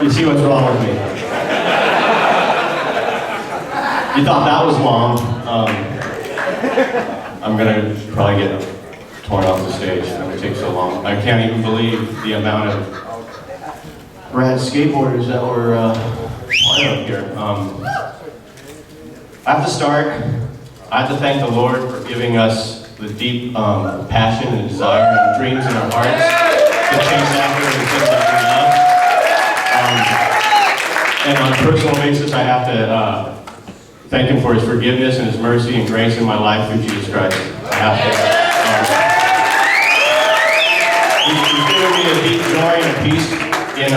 You see what's wrong with me. You thought that was long. I'm gonna probably get torn off the stage. It's gonna take so long. I can't even believe the amount of rad skateboarders that were part of here. I have to start. I have to thank the Lord for giving us the deep passion and desire and dreams in our hearts to chase after the things that we love. And on a personal basis, I have to thank Him for His forgiveness and His mercy and grace in my life through Jesus Christ. I have to. He's given me a deep joy and a peace in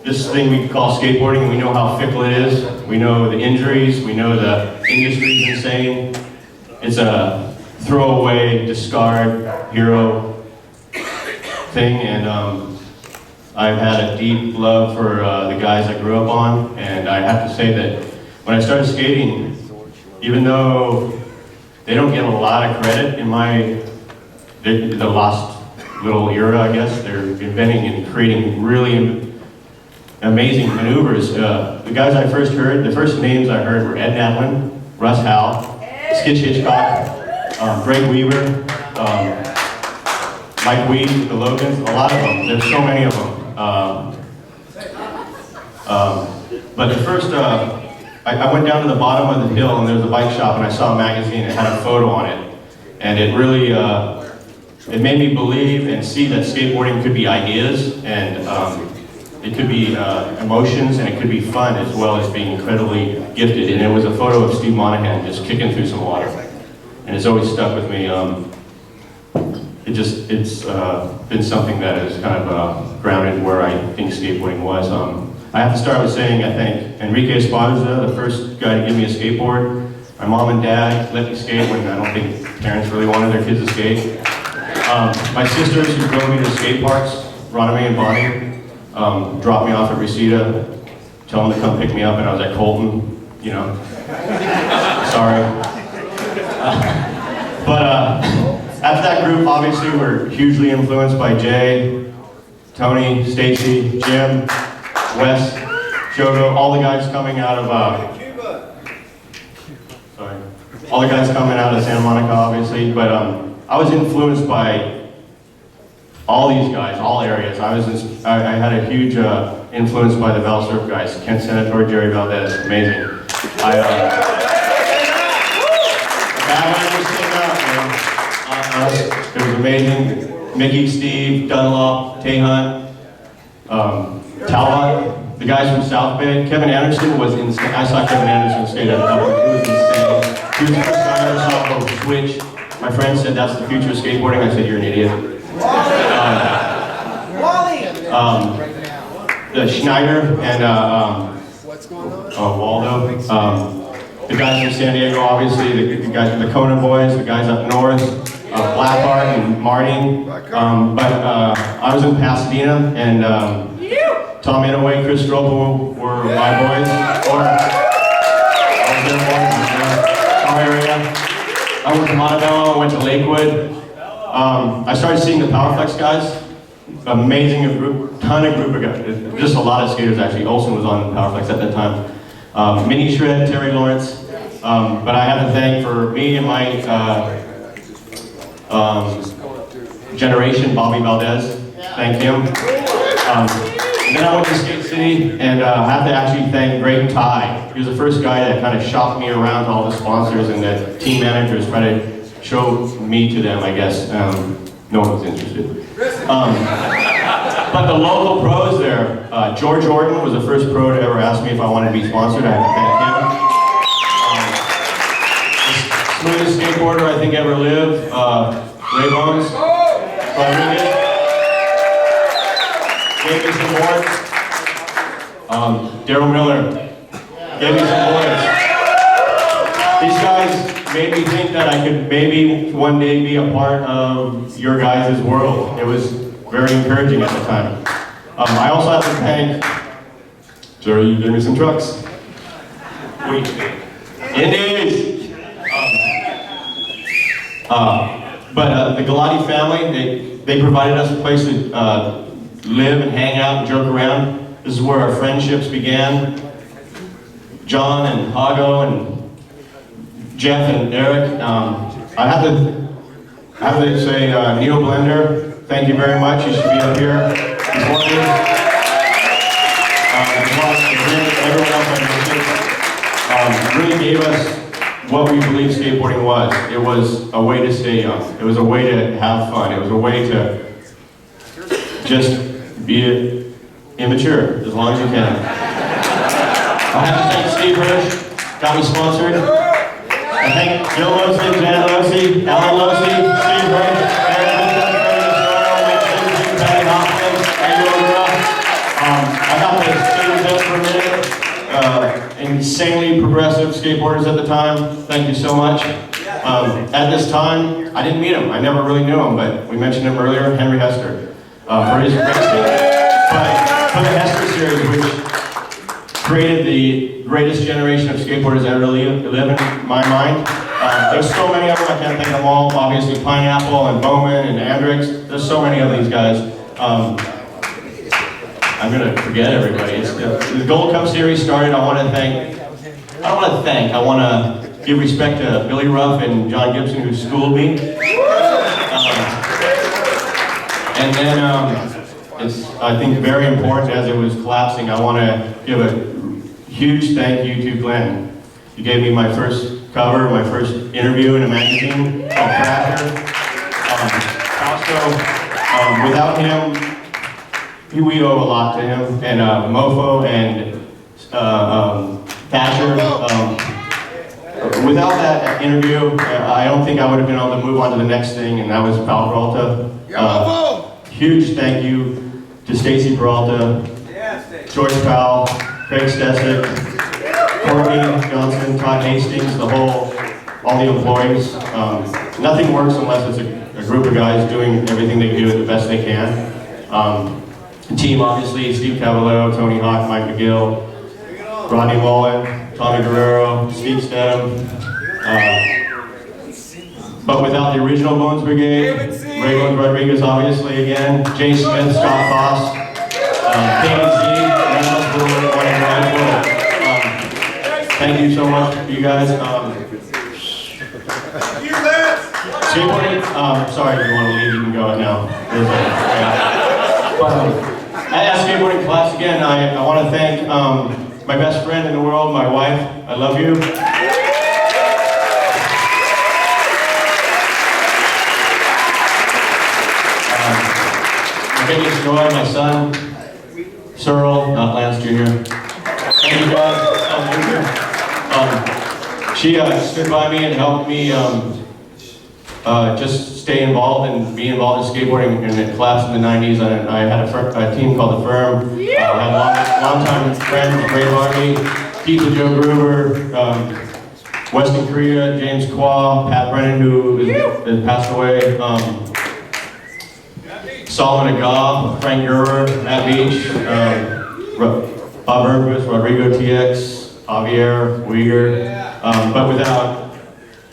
this thing we call skateboarding. We know how fickle it is. We know the injuries. We know the industry's insane. It's a throwaway, discard, hero thing, and I've had a deep love for the guys I grew up on, and I have to say that when I started skating, even though they don't get a lot of credit in the lost little era, I guess, they're inventing and creating really amazing maneuvers. The guys I first heard, the first names I heard were Ed Natlin, Russ Howe, Skitch Hitchcock, Greg Weaver, Mike Weed, the Logans, a lot of them. There's so many of them. But the first, I went down to the bottom of the hill and there was a bike shop and I saw a magazine that had a photo on it. And it really, it made me believe and see that skateboarding could be ideas and it could be emotions and it could be fun as well as being incredibly gifted. And it was a photo of Steve Monahan just kicking through some water. And it's always stuck with me. It's been something that is kind of grounded where I think skateboarding was. I have to start with saying I thank Enrique Esparza, the first guy to give me a skateboard. My mom and dad let me skate when I don't think parents really wanted their kids to skate. My sisters who drove me to skate parks, Roname and Bonnie, dropped me off at Reseda, tell them to come pick me up, and I was at Colton, you know. Sorry. But after that group, obviously, we're hugely influenced by Jay, Tony, Stacy, Jim, Wes, Shogo, all the guys coming out of, all the guys coming out of Santa Monica, obviously, but I was influenced by all these guys, all areas. I had a huge influence by the Val Surf guys, Kent Senator, Jerry Valdez, amazing. It was amazing. Mickey, Steve, Dunlop, Tehunt, Talbot, the guys from South Bay. Kevin Anderson was insane. I saw Kevin Anderson skate at a couple. It was insane. He was the first guy I ever saw from Switch. My friend said that's the future of skateboarding. I said you're an idiot. Schneider and Waldo. The guys from San Diego, obviously. The guys from the Kona boys. The guys up north. Blackheart and Marty. But I was in Pasadena and Tom Inouye, Chris Stropo were my boys. Our area. I went to Montebello, I went to Lakewood. I started seeing the Powerflex guys. Amazing ton of group of guys. Just a lot of skaters actually. Olsen was on Powerflex at that time. Mini Shred, Terry Lawrence. But I have to thank for me and my generation, Bobby Valdez. Thank him. And then I went to Skate City, and I have to actually thank Greg Ty. He was the first guy that kind of shopped me around to all the sponsors and the team managers, try to show me to them, I guess. No one was interested. But the local pros there, George Orton was the first pro to ever ask me if I wanted to be sponsored. I have to thank him. The smoothest skateboarder I think ever lived, Ray Bones. Rodriguez. Gave me some boards. Daryl Miller gave me some boards. These guys made me think that I could maybe one day be a part of your guys' world. It was very encouraging at the time. I also have to thank, Jerry, you gave me some trucks. Indies! But the Galati family, they provided us a place to live and hang out and joke around. This is where our friendships began. John and Hago and Jeff and Eric. I have to say, Neil Blender, thank you very much. You should be up here before me. Everyone else I mentioned really gave us what we believe skateboarding was. It was a way to stay young. It was a way to have fun. It was a way to just be immature as long as you can. I have to thank Steve Hirsch, got me sponsored. I thank Jill Losey, Janet Losey, Alan Losey, Steve Hirsch, Aaron Mitchell, Patty Hopkins, I got the skaters out for a minute. Insanely progressive skateboarders at the time. Thank you so much. At this time, I didn't meet him. I never really knew him, but we mentioned him earlier, Henry Hester, for his racing. But for the Hester series, which created the greatest generation of skateboarders that ever live in my mind. There's so many of them, I can't think of them all. Obviously Pineapple and Bowman and Andrix. There's so many of these guys. I'm gonna forget everybody. The Gold Cup series started. I want to give respect to Billy Ruff and John Gibson, who schooled me. And then it's, I think, very important as it was collapsing. I want to give a huge thank you to Glenn. You gave me my first cover, my first interview in a magazine called Crasher. Also, without him, we owe a lot to him, and Mofo and Thatcher. Without that interview, I don't think I would have been able to move on to the next thing, and that was Pal Peralta. Huge thank you to Stacy Peralta, George Powell, Craig Stesick, Courtney Johnson, Todd Hastings, all the employees. Nothing works unless it's a group of guys doing everything they do the best they can. The team, obviously, Steve Cavallero, Tony Hawk, Mike McGill, Rodney Mullen, Tommy Guerrero, Steve Stedham. But without the original Bones Brigade, Ray Rodriguez, obviously, again, Jay Smith, Scott Foss, KBC, thank you so much, you guys. Skateboarding, sorry if you want to leave, you can go now. But, at skateboarding class, again, I want to thank my best friend in the world, my wife. I love you. My biggest joy, my son, Searle, not Lance Jr. Thank you guys. She stood by me and helped me just stay involved and be involved in skateboarding in a class in the 90s. I had a team called The Firm. I had long-time friends, Ray Varney, Keith and Joe Gruber, Weston Korea, James Qua, Pat Brennan, who has passed away, Solomon Agab, Frank Gerber, Matt Beach, Bob Bergquist, Rodrigo TX, Javier Uyghur, but without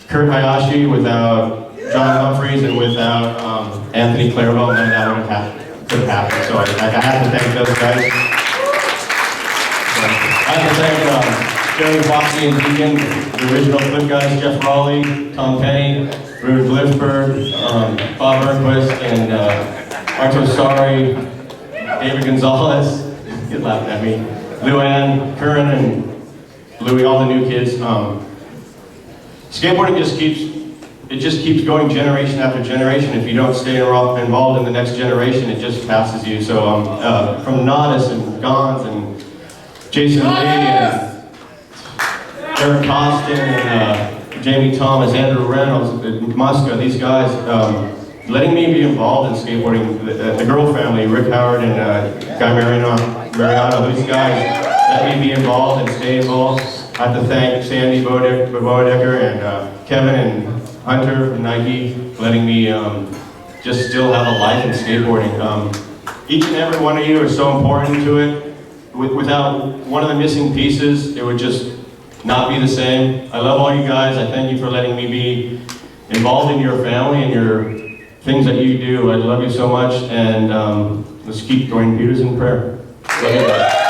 Kurt Hayashi, without John Humphreys, and without Anthony Clairville, none of that could have happened. So I have to thank those guys. I have to thank Jerry Foxy and Deegan, the original Flip guys, Jeff Raleigh, Tom Penny, Rudy Glifberg, Bob Bergquist, and Arto Sari, David Gonzalez, get laughing at me, Luann, Curran, and Louie, all the new kids. Skateboarding just keeps going generation after generation. If you don't stay involved in the next generation, it just passes you. So from Nodis and Gons and Jason Lee and Eric Costin and Jamie Thomas, Andrew Reynolds, Muska, these guys, letting me be involved in skateboarding. The Girl family, Rick Howard and Guy Mariano, these guys let me be involved and stay involved. I have to thank Sandy Bodecker and Kevin and Hunter from Nike, letting me just still have a life in skateboarding. Each and every one of you are so important to it. Without one of the missing pieces, it would just not be the same. I love all you guys. I thank you for letting me be involved in your family and your things that you do. I love you so much, and let's keep Dwayne Peters in prayer. Love you guys.